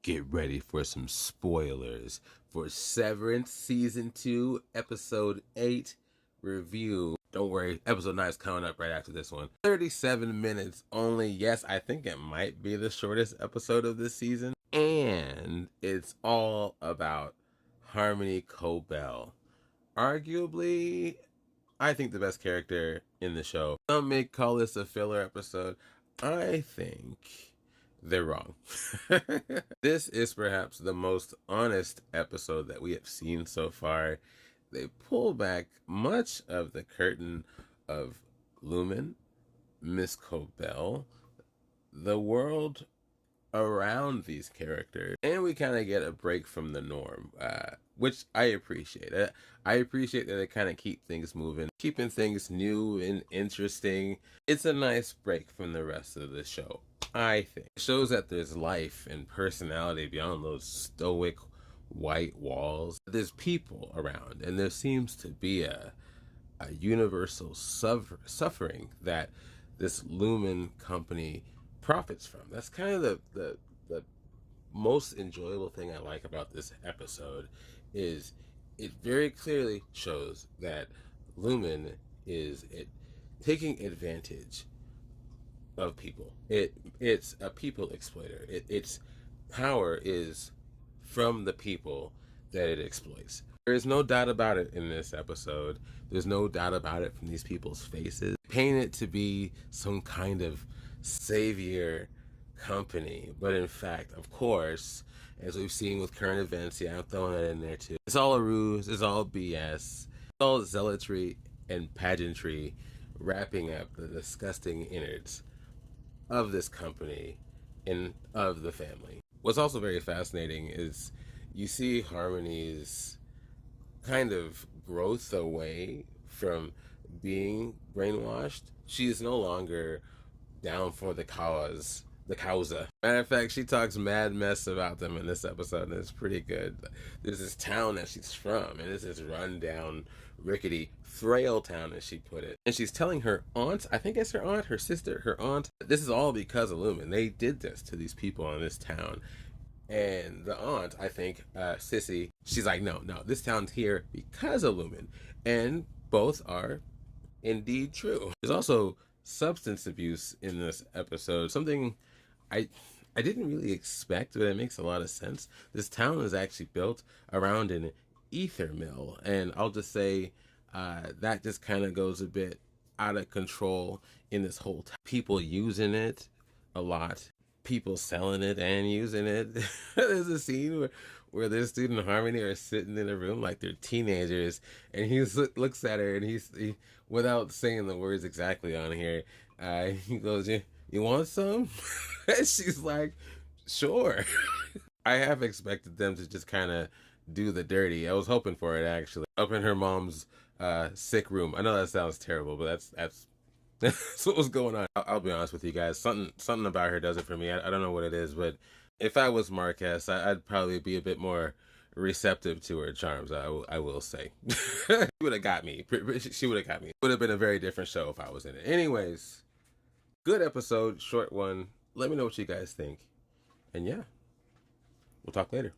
get ready for some spoilers for Severance Season 2, Episode 8 review. Don't worry, Episode 9 is coming up right after this one. 37 minutes only. Yes, I think it might be the shortest episode of this season. And it's all about Harmony Cobell. Arguably, I think the best character in the show. Some may call this a filler episode. I think they're wrong. This is perhaps the most honest episode that we have seen so far. They pull back much of the curtain of Lumen, Miss Cobell, the world around these characters, and we kind of get a break from the norm, which I appreciate. I appreciate that they kind of keep things moving, keeping things new and interesting. It's a nice break from the rest of the show, I think. It shows that there's life and personality beyond those stoic white walls. There's people around, and there seems to be a universal suffering that this Lumen company profits from. That's kind of the most enjoyable thing I like about this episode, is it very clearly shows that Lumen is taking advantage of people. It's a people exploiter. Its power is from the people that it exploits. There is no doubt about it in this episode. There's no doubt about it from these people's faces. Paint it to be some kind of savior company, but in fact, of course, as we've seen with current events, yeah, I'm throwing that in there too, it's all a ruse, it's all BS, it's all zealotry and pageantry wrapping up the disgusting innards of this company and of the family. What's also very fascinating is you see Harmony's kind of growth away from being brainwashed. She is no longer down for the cause, the causa. Matter of fact, she talks mad mess about them in this episode, and it's pretty good. There's this town that she's from, and it's this rundown, rickety, frail town, as she put it. And she's telling her aunt, I think it's her aunt, her sister, her aunt, this is all because of Lumen. They did this to these people in this town. And the aunt, I think, Sissy, she's like, no, this town's here because of Lumen. And both are indeed true. There's also substance abuse in this episode, something I didn't really expect, but it makes a lot of sense. This town is actually built around an ether mill, and I'll just say that just kind of goes a bit out of control in this whole people using it a lot, people selling it and using it. There's a scene where this student and Harmony are sitting in a room like they're teenagers, and he looks at her, and he without saying the words exactly on here, he goes, you want some? And she's like, sure. I have expected them to just kind of do the dirty. I was hoping for it, actually. Up in her mom's sick room. I know that sounds terrible, but that's what was going on. I'll be honest with you guys. Something about her does it for me. I don't know what it is, but if I was Marquez, I'd probably be a bit more receptive to her charms, I will say. She would have got me. She would have got me. It would have been a very different show if I was in it. Anyways, good episode, short one. Let me know what you guys think. And yeah, we'll talk later.